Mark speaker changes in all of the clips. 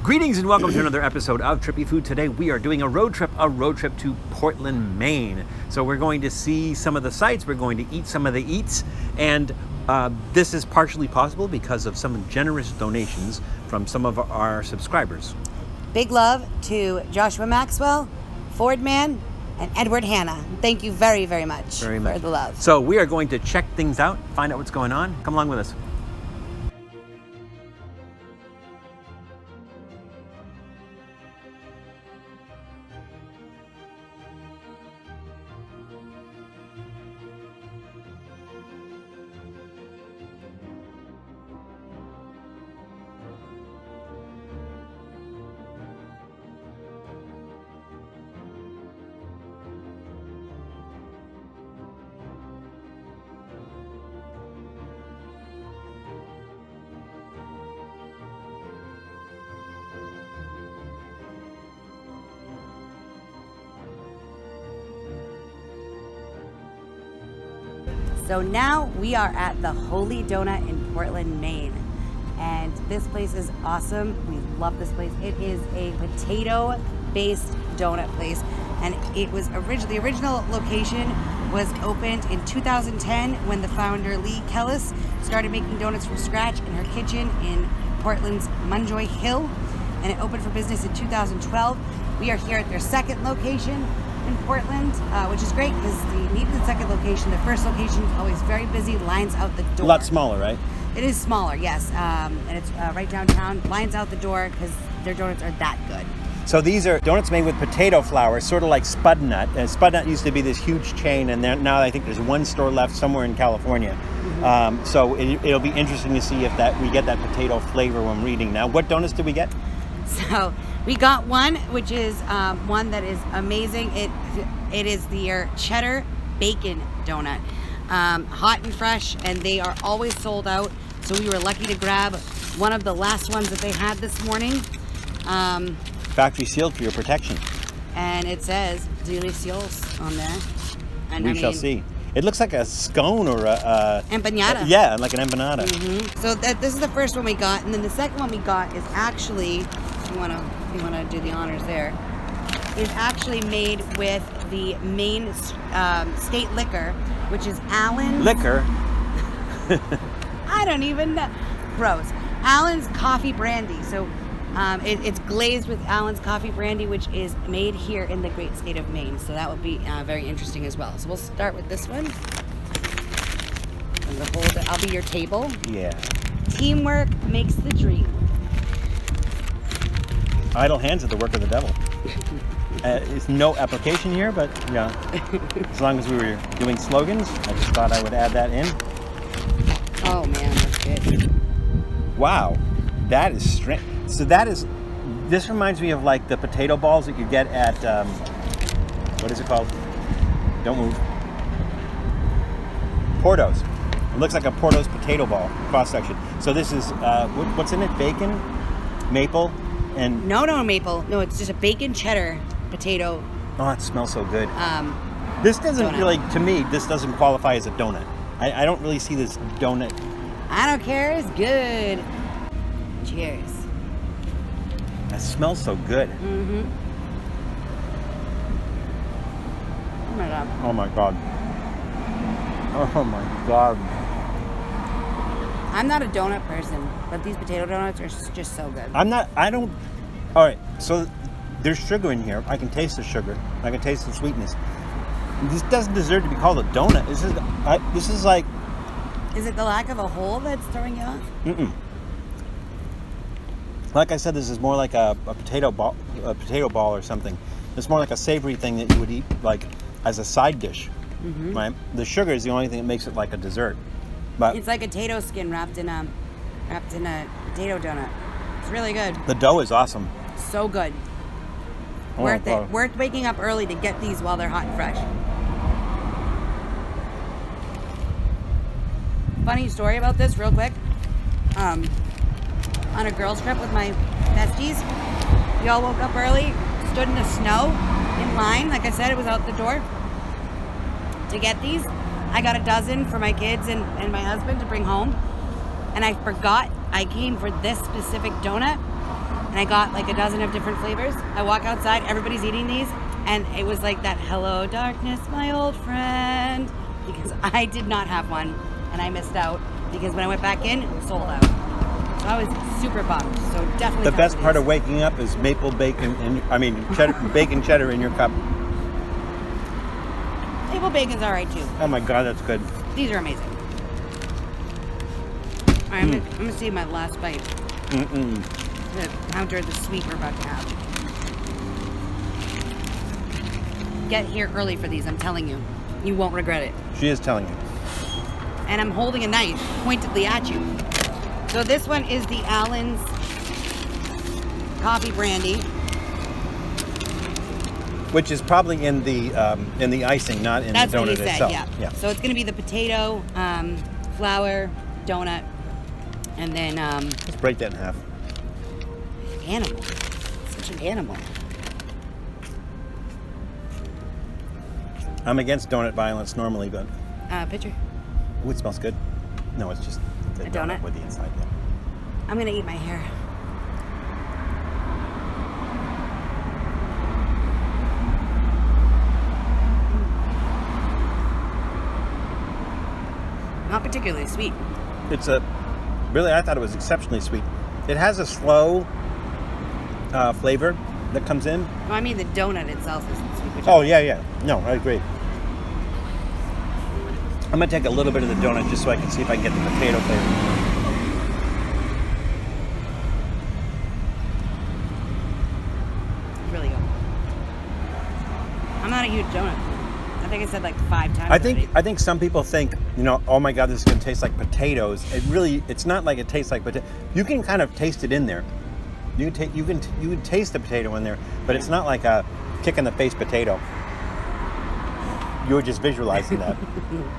Speaker 1: Greetings and welcome to another episode of Trippy Food. Today we are doing a road trip to Portland, Maine. So we're going to see some of the sights, we're going to eat some of the eats, and this is partially possible because of some generous donations from some of our subscribers.
Speaker 2: Big love to Joshua Maxwell, Ford Man, and Edward Hanna. Thank you very, very much for the love.
Speaker 1: So we are going to check things out, find out what's going on. Come along with us.
Speaker 2: So now we are at the Holy Donut in Portland, Maine. And this place is awesome. We love this place. It is a potato-based donut place. And it was the original location was opened in 2010 when the founder Lee Kellis started making donuts from scratch in her kitchen in Portland's Munjoy Hill. And it opened for business in 2012. We are here at their second location in Portland, which is great because they needed the second location. The first location is always very busy, lines out the door.
Speaker 1: A lot smaller, right?
Speaker 2: It is smaller, yes. And it's right downtown, lines out the door because their donuts are that good.
Speaker 1: So these are donuts made with potato flour, sort of like Spud Nut. Spud Nut used to be this huge chain, and now I think there's one store left somewhere in California. Mm-hmm. So it'll be interesting to see if we get that potato flavor when I'm reading. Now, what donuts did we get?
Speaker 2: So we got one, which is one that is amazing. It is their cheddar bacon donut, hot and fresh, and they are always sold out. So we were lucky to grab one of the last ones that they had this morning.
Speaker 1: Factory sealed for your protection.
Speaker 2: And it says Zili Seals on there. And
Speaker 1: we shall see. It looks like a scone or a
Speaker 2: empanada.
Speaker 1: Yeah, like an empanada.
Speaker 2: Mm-hmm. So this is the first one we got, and then the second one we got is actually, if you want to do the honors there, is actually made with the Maine state liquor, which is Allen's
Speaker 1: liquor.
Speaker 2: I don't even know. Gross. Allen's coffee brandy. So it's glazed with Allen's coffee brandy, which is made here in the great state of Maine. So that will be very interesting as well. So we'll start with this one. I'm gonna hold it. I'll be your table.
Speaker 1: Yeah.
Speaker 2: Teamwork makes the dream.
Speaker 1: Idle hands are the work of the devil. It's no application here, but yeah. As long as we were doing slogans, I just thought I would add that in.
Speaker 2: Oh man, that's good.
Speaker 1: Wow, that is strange. So this reminds me of like the potato balls that you get at, what is it called? Don't move. Portos. It looks like a Portos potato ball cross section. So this is, what's in it? Bacon, maple, and...
Speaker 2: No maple. No, it's just a bacon cheddar potato.
Speaker 1: Oh, it smells so good. This doesn't
Speaker 2: donut.
Speaker 1: Really, to me, this doesn't qualify as a donut. I don't really see this donut.
Speaker 2: I don't care, it's good. Cheers.
Speaker 1: That smells so good.
Speaker 2: Mm-hmm. Oh my god.
Speaker 1: Oh my god. Oh my god.
Speaker 2: I'm not a donut person, but these potato donuts are just so good.
Speaker 1: All right, so there's sugar in here. I can taste the sugar. I can taste the sweetness. This doesn't deserve to be called a donut. This is like...
Speaker 2: Is it the lack of a hole that's throwing you off?
Speaker 1: Mm-mm. Like I said, this is more like a potato ball or something. It's more like a savory thing that you would eat like as a side dish,
Speaker 2: mm-hmm.
Speaker 1: right? The sugar is the only thing that makes it like a dessert. But
Speaker 2: it's like a potato skin wrapped in a potato donut. It's really good.
Speaker 1: The dough is awesome.
Speaker 2: So good.
Speaker 1: Oh,
Speaker 2: Worth it. Worth waking up early to get these while they're hot and fresh. Funny story about this, real quick. On a girls' trip with my besties, we all woke up early, stood in the snow in line. Like I said, it was out the door to get these. I got a dozen for my kids and my husband to bring home. And I forgot I came for this specific donut. and I got like a dozen of different flavors. I walk outside, everybody's eating these, and it was like that "Hello Darkness, my old friend," because I did not have one, and I missed out because when I went back in, it was sold out. So I was super bummed. So definitely.
Speaker 1: The best part of waking up is maple bacon, bacon cheddar in your cup.
Speaker 2: Maple bacon's all right too.
Speaker 1: Oh my God, that's good.
Speaker 2: These are amazing. All right, I'm gonna save my last bite to counter the sweet we're about to have. Get here early for these, I'm telling you. You won't regret it.
Speaker 1: She is telling you.
Speaker 2: And I'm holding a knife pointedly at you. So this one is the Allen's Coffee Brandy.
Speaker 1: Which is probably in the icing, not in
Speaker 2: That's
Speaker 1: the donut
Speaker 2: what he said,
Speaker 1: itself.
Speaker 2: yeah. So it's going to be the potato, flour, donut, and then...
Speaker 1: Let's break that in half.
Speaker 2: Animal. Such an animal.
Speaker 1: I'm against donut violence normally, but...
Speaker 2: Picture.
Speaker 1: Ooh, it smells good. No, it's just the
Speaker 2: A donut?
Speaker 1: with the inside, yeah.
Speaker 2: I'm going to eat my hair. Not particularly sweet.
Speaker 1: It's I thought it was exceptionally sweet. It has a slow flavor that comes in.
Speaker 2: No, I mean the donut itself isn't sweet.
Speaker 1: Oh, yeah. No, I agree. I'm going to take a little bit of the donut just so I can see if I can get the potato flavor.
Speaker 2: It's really good. I'm not a huge donut. I think I said like 5 times.
Speaker 1: I think some people think, oh my God, this is going to taste like potatoes. It's not like it tastes like potato. You can kind of taste it in there. You can taste the potato in there, but it's not like a kick in the face potato. You were just visualizing that.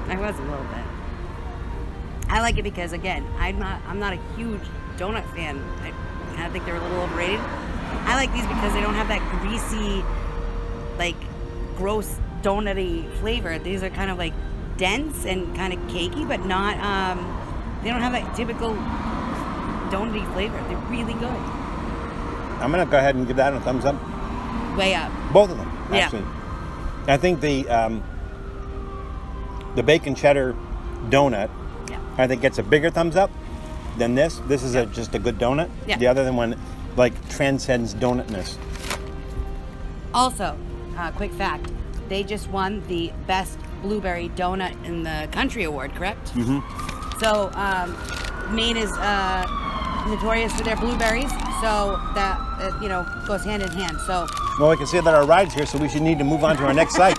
Speaker 2: I was a little bit. I like it because, again, I'm not a huge donut fan. I kind of think they're a little overrated. I like these because they don't have that greasy, like, gross donut-y flavor. These are kind of like dense and kind of cakey, but not, they don't have that typical donut-y flavor. They're really good.
Speaker 1: I'm going to go ahead and give that a thumbs up.
Speaker 2: Way up.
Speaker 1: Both of them, actually.
Speaker 2: Yeah.
Speaker 1: I think the bacon cheddar donut, I think gets a bigger thumbs up than this. This is just a good donut.
Speaker 2: Yeah.
Speaker 1: The other one, like, transcends donutness.
Speaker 2: Also, quick fact, they just won the best blueberry donut in the country award, correct?
Speaker 1: Mm-hmm.
Speaker 2: So, Maine is notorious for their blueberries, so that, goes hand in hand. So,
Speaker 1: well, I can see that our ride's here, so we should need to move on to our next site.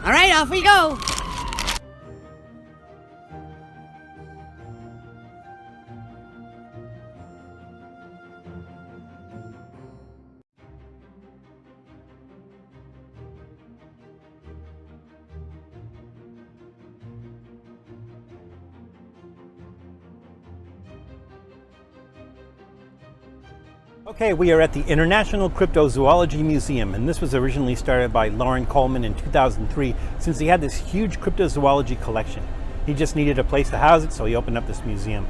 Speaker 2: all right, off we go.
Speaker 1: Okay, we are at the International Cryptozoology Museum, and this was originally started by Lauren Coleman in 2003 since he had this huge cryptozoology collection. He just needed a place to house it, so he opened up this museum.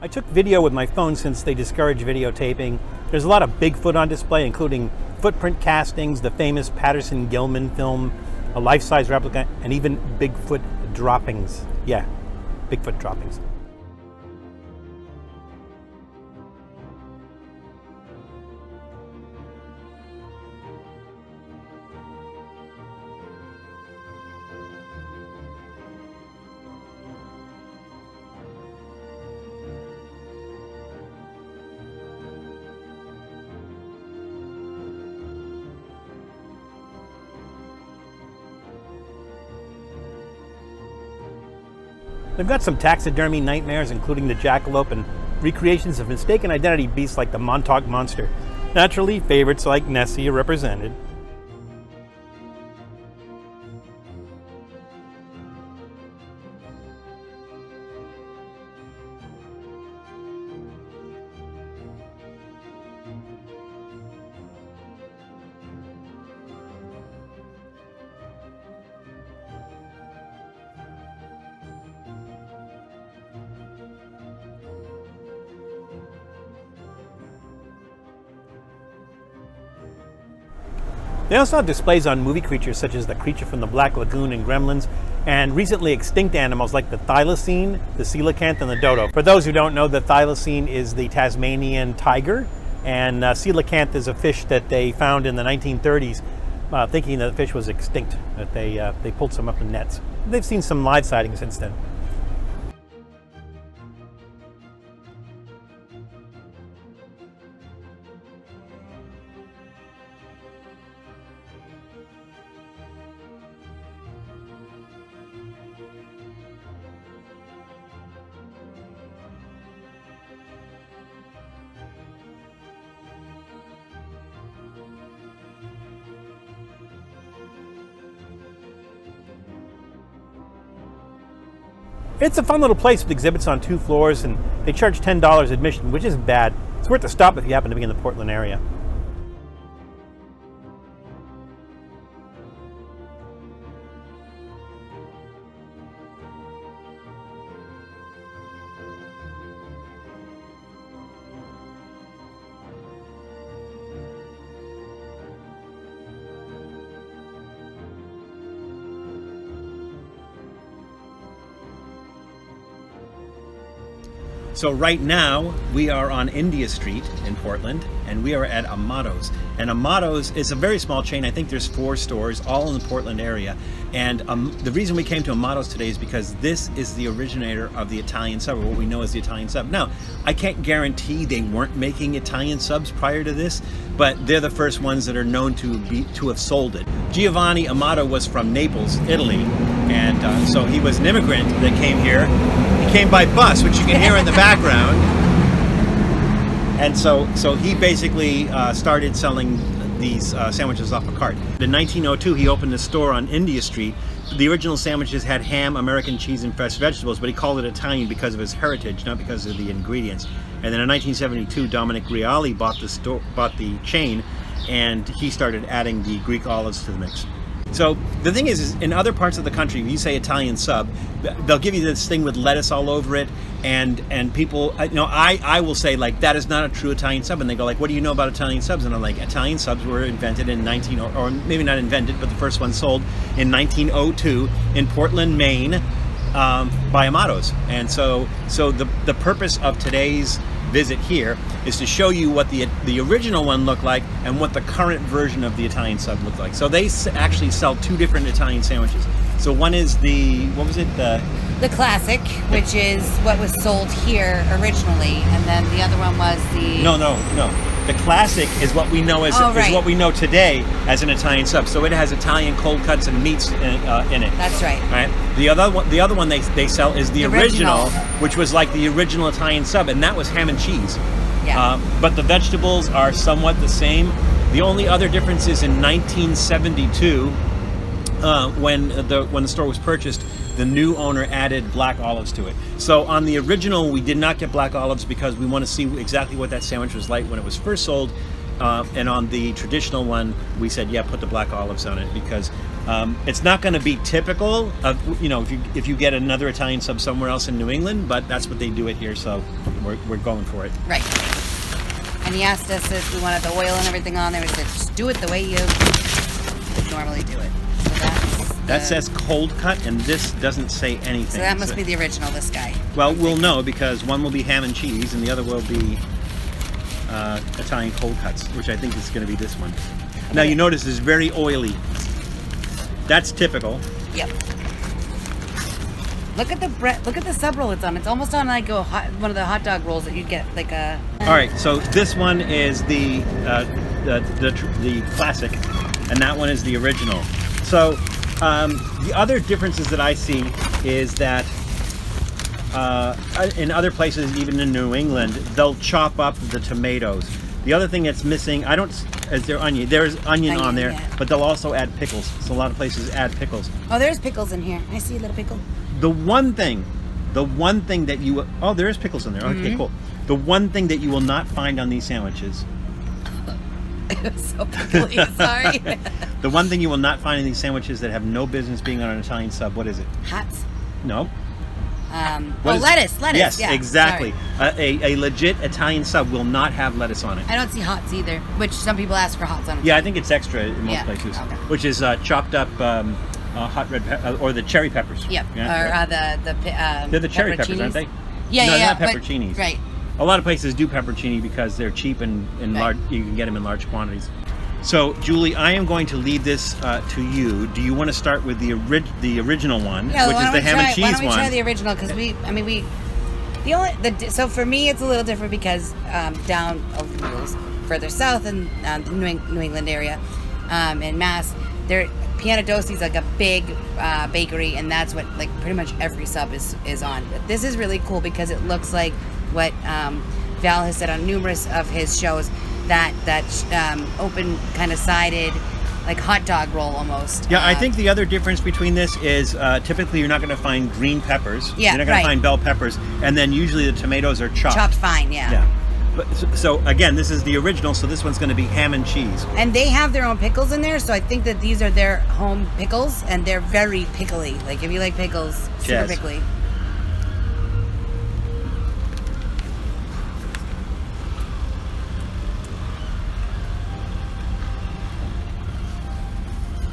Speaker 1: I took video with my phone since they discourage videotaping. There's a lot of Bigfoot on display, including footprint castings, the famous Patterson-Gilman film, a life-size replica, and even Bigfoot droppings. Yeah, Bigfoot droppings. They've got some taxidermy nightmares, including the jackalope and recreations of mistaken identity beasts like the Montauk Monster. Naturally, favorites like Nessie are represented. They also have displays on movie creatures such as the creature from the Black Lagoon and Gremlins, and recently extinct animals like the thylacine, the coelacanth, and the dodo. For those who don't know, the thylacine is the Tasmanian tiger, and coelacanth is a fish that they found in the 1930s, thinking that the fish was extinct. That they pulled some up in nets. They've seen some live sightings since then. It's a fun little place with exhibits on 2 floors, and they charge $10 admission, which isn't bad. It's worth a stop if you happen to be in the Portland area. So right now we are on India Street in Portland, and we are at Amatos. And Amatos is a very small chain. I think there's 4 stores all in the Portland area. And the reason we came to Amatos today is because this is the originator of the Italian sub, or what we know as the Italian sub. Now, I can't guarantee they weren't making Italian subs prior to this, but they're the first ones that are known to have sold it. Giovanni Amato was from Naples, Italy, and so he was an immigrant that came here. He came by bus, which you can hear in the background. And so he basically started selling these sandwiches off a cart. In 1902, he opened a store on India Street. The original sandwiches had ham, American cheese, and fresh vegetables, but he called it Italian because of his heritage, not because of the ingredients. And then in 1972, Dominic Riali bought the chain, and he started adding the Greek olives to the mix. So the thing is in other parts of the country, if you say Italian sub, they'll give you this thing with lettuce all over it, and people, I will say, like, that is not a true Italian sub, and they go like, what do you know about Italian subs? And I'm like, Italian subs were invented in or maybe not invented, but the first one sold in 1902 in Portland, Maine, by Amatos. And so the purpose of today's visit here is to show you what the original one looked like and what the current version of the Italian sub looked like. So they actually sell 2 different Italian sandwiches. So one is the
Speaker 2: classic, which is what was sold here originally, and then the other one was the
Speaker 1: no. The classic is what we know as is what we know today as an Italian sub. So it has Italian cold cuts and meats in it.
Speaker 2: That's right.
Speaker 1: Right. The other one they sell is the original, which was like the original Italian sub, and that was ham and cheese.
Speaker 2: Yeah.
Speaker 1: But the vegetables are somewhat the same. The only other difference is in 1972, when the store was purchased, the new owner added black olives to it. So on the original, we did not get black olives because we want to see exactly what that sandwich was like when it was first sold. And on the traditional one, we said, yeah, put the black olives on it, because it's not going to be typical of, if you get another Italian sub somewhere else in New England, but that's what they do it here, so we're going for it.
Speaker 2: Right. And he asked us if we wanted the oil and everything on there. We said, just do it the way you normally do it. So
Speaker 1: that says cold cut, and this doesn't say anything.
Speaker 2: So that must be the original, this guy.
Speaker 1: Well, we'll know, because one will be ham and cheese, and the other will be Italian cold cuts, which I think is going to be this one. Now you notice it's very oily. That's typical.
Speaker 2: Yep. Look at the bread. Look at the sub roll it's on. It's almost on like one of the hot dog rolls that you'd get, like a.
Speaker 1: All right, so this one is the classic, and that one is the original. So the other differences that I see is that in other places, even in New England, they'll chop up the tomatoes. The other thing that's missing, there's onion on there, yeah. But they'll also add pickles. So a lot of places add pickles.
Speaker 2: Oh, there's pickles in here. I see a little pickle.
Speaker 1: The one thing that you, there is pickles in there. Mm-hmm. Okay, cool. The one thing that you will not find on these sandwiches.
Speaker 2: It was so pickly, sorry.
Speaker 1: The one thing you will not find in these sandwiches that have no business being on an Italian sub, what is it?
Speaker 2: Hats?
Speaker 1: No.
Speaker 2: lettuce.
Speaker 1: Yes,
Speaker 2: yeah,
Speaker 1: exactly.
Speaker 2: sorry.
Speaker 1: A legit Italian sub will not have lettuce on it.
Speaker 2: I don't see hots either, which some people ask for hots on.
Speaker 1: Yeah, I think it's extra in most
Speaker 2: Yeah,
Speaker 1: places,
Speaker 2: okay.
Speaker 1: which is chopped up hot red or the cherry peppers.
Speaker 2: Yep.
Speaker 1: Yeah?
Speaker 2: Or
Speaker 1: They're the cherry peppers, aren't they?
Speaker 2: Yeah,
Speaker 1: no,
Speaker 2: yeah,
Speaker 1: not
Speaker 2: but-
Speaker 1: pepperoncinis.
Speaker 2: right.
Speaker 1: A lot of places do pepperoncini because they're cheap and in
Speaker 2: Right.
Speaker 1: large. You can get them in large quantities. So, Julie, I am going to lead this to you. Do you want to start with the original one,
Speaker 2: Yeah,
Speaker 1: which is the ham and cheese
Speaker 2: Why don't we
Speaker 1: one?
Speaker 2: try the original? Because so for me it's a little different because down a little further south in the New England area, in Mass, Piano Dosi's like a big bakery, and that's what like pretty much every sub is on. But this is really cool because it looks like what Val has said on numerous of his shows, that open kind of sided, like hot dog roll almost.
Speaker 1: Yeah, I think the other difference between this is typically you're not going to find green peppers.
Speaker 2: Yeah,
Speaker 1: you're not going
Speaker 2: right.
Speaker 1: to find bell peppers, and then usually the tomatoes are chopped.
Speaker 2: Chopped fine, yeah.
Speaker 1: Yeah. But, so again, this is the original, so this one's going to be ham and cheese.
Speaker 2: And they have their own pickles in there, so I think that these are their home pickles, and they're very pickly. Like if you like pickles, super
Speaker 1: Yes.
Speaker 2: pickly.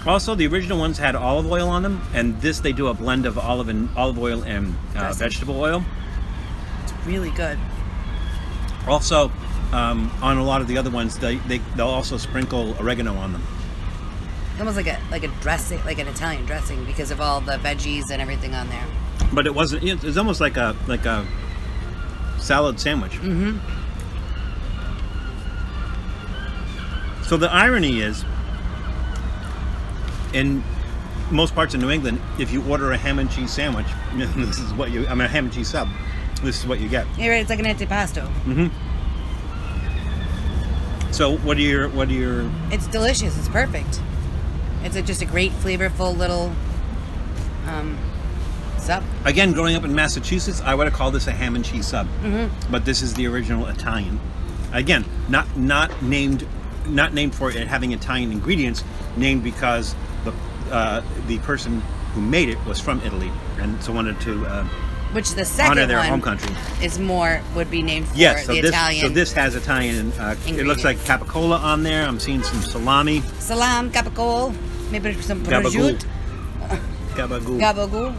Speaker 1: Also, the original ones had olive oil on them, and this they do a blend of olive oil and vegetable oil.
Speaker 2: It's really good.
Speaker 1: Also, on a lot of the other ones, they'll also sprinkle oregano on them.
Speaker 2: It's almost like a dressing, like an Italian dressing, because of all the veggies and everything on there.
Speaker 1: But it wasn't. It's almost like a salad sandwich.
Speaker 2: Mm-hmm.
Speaker 1: So the irony is, in most parts of New England, if you order a ham and cheese sandwich, this is what you. I mean, a ham and cheese sub. This is what you get.
Speaker 2: Yeah, right, it's like an antipasto.
Speaker 1: Mm-hmm. So what are your?
Speaker 2: It's delicious. It's perfect. It's just a great, flavorful little sub.
Speaker 1: Again, growing up in Massachusetts, I would have called this a ham and cheese sub.
Speaker 2: Mm-hmm.
Speaker 1: But this is the original Italian. Again, not named for it having Italian ingredients, named because the person who made it was from Italy, and so wanted to
Speaker 2: Which the second
Speaker 1: honor their
Speaker 2: one
Speaker 1: home country.
Speaker 2: would be named for
Speaker 1: Yes, so
Speaker 2: the
Speaker 1: this
Speaker 2: Italian.
Speaker 1: so this has Italian. It looks like capicola on there. I'm seeing some salami.
Speaker 2: Salam, capicola, maybe some
Speaker 1: Gabagool.
Speaker 2: prosciutto.
Speaker 1: Gabagool.
Speaker 2: Gabagool.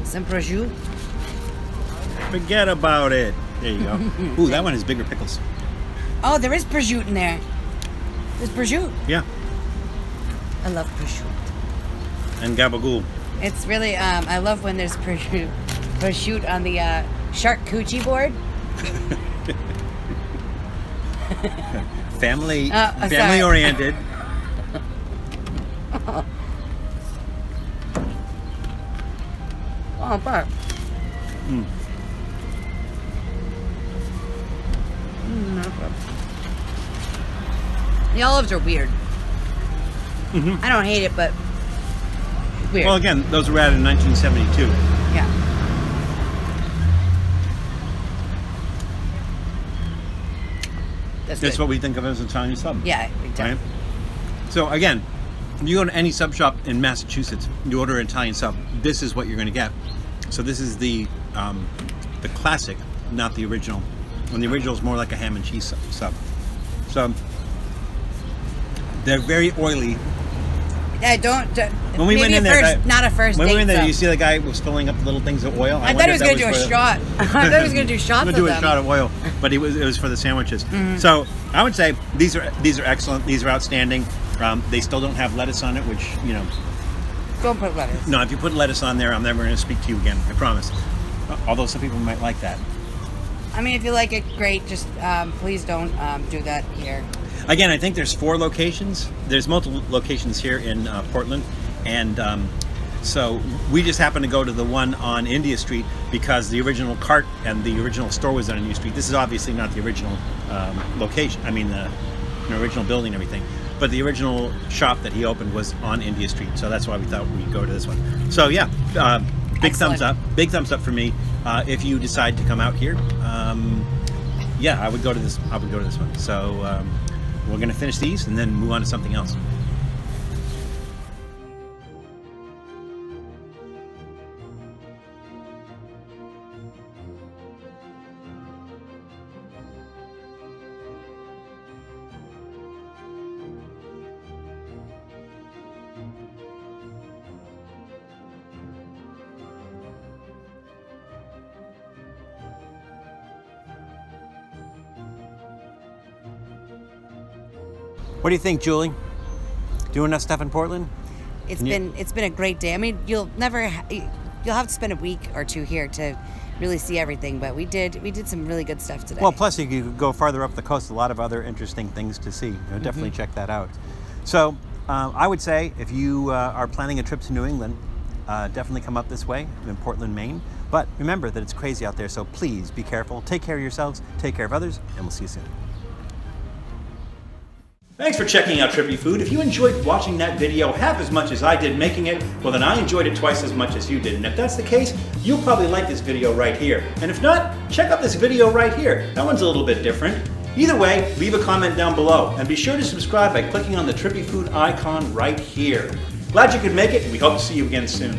Speaker 2: Some prosciutto.
Speaker 1: Forget about it. There you go. Ooh, that one has bigger pickles.
Speaker 2: Oh, there is prosciutto in there. There's prosciutto.
Speaker 1: Yeah,
Speaker 2: I love prosciutto.
Speaker 1: and gabagool.
Speaker 2: It's really, I love when there's prosciutto on the charcuterie board.
Speaker 1: Family
Speaker 2: sorry.
Speaker 1: oriented.
Speaker 2: Oh, fuck. The olives are weird.
Speaker 1: Mhm.
Speaker 2: I don't hate it, but weird.
Speaker 1: Well, again, those were added in 1972.
Speaker 2: Yeah. That's
Speaker 1: That's
Speaker 2: good.
Speaker 1: what we think of as an Italian sub.
Speaker 2: Yeah, big time.
Speaker 1: Right? So again, you go to any sub shop in Massachusetts, you order an Italian sub, this is what you're going to get. So this is the classic, not the original. And the original is more like a ham and cheese sub. So they're very oily.
Speaker 2: Yeah, don't.
Speaker 1: When we went in there,
Speaker 2: not a first
Speaker 1: when
Speaker 2: date.
Speaker 1: we went in there,
Speaker 2: sub.
Speaker 1: you see the guy was filling up little things of oil.
Speaker 2: I thought he was going to do a shot. I thought he was going to do shots
Speaker 1: I'm
Speaker 2: of
Speaker 1: gonna do
Speaker 2: them.
Speaker 1: a shot of oil, but it was for the sandwiches. So I would say these are excellent. These are outstanding. They still don't have lettuce on it, which
Speaker 2: Don't put lettuce.
Speaker 1: no. If you put lettuce on there, I'm never going to speak to you again. I promise. Although some people might like that.
Speaker 2: I mean, if you like it, great. Just please don't do that here.
Speaker 1: Again, I think there's 4 locations. There's multiple locations here in Portland, and so we just happened to go to the one on India Street because the original cart and the original store was on India Street. This is obviously not the original location. I mean, the original building and everything. But the original shop that he opened was on India Street, so that's why we thought we'd go to this one. So yeah, big
Speaker 2: Excellent.
Speaker 1: thumbs up. Big thumbs up for me. If you decide to come out here, yeah, I would go to this. I would go to this one. So we're going to finish these and then move on to something else. What do you think, Julie? Doing enough stuff in Portland?
Speaker 2: It's been a great day. I mean, you'll have to spend a week or two here to really see everything, but we did some really good stuff today.
Speaker 1: Well, plus you could go farther up the coast, a lot of other interesting things to see. Definitely check that out. So I would say if you are planning a trip to New England, definitely come up this way in Portland, Maine. But remember that it's crazy out there, so please be careful. Take care of yourselves, take care of others, and we'll see you soon. Thanks for checking out Trippy Food. If you enjoyed watching that video half as much as I did making it, well then I enjoyed it twice as much as you did. And if that's the case, you'll probably like this video right here. And if not, check out this video right here. That one's a little bit different. Either way, leave a comment down below. And be sure to subscribe by clicking on the Trippy Food icon right here. Glad you could make it, and we hope to see you again soon.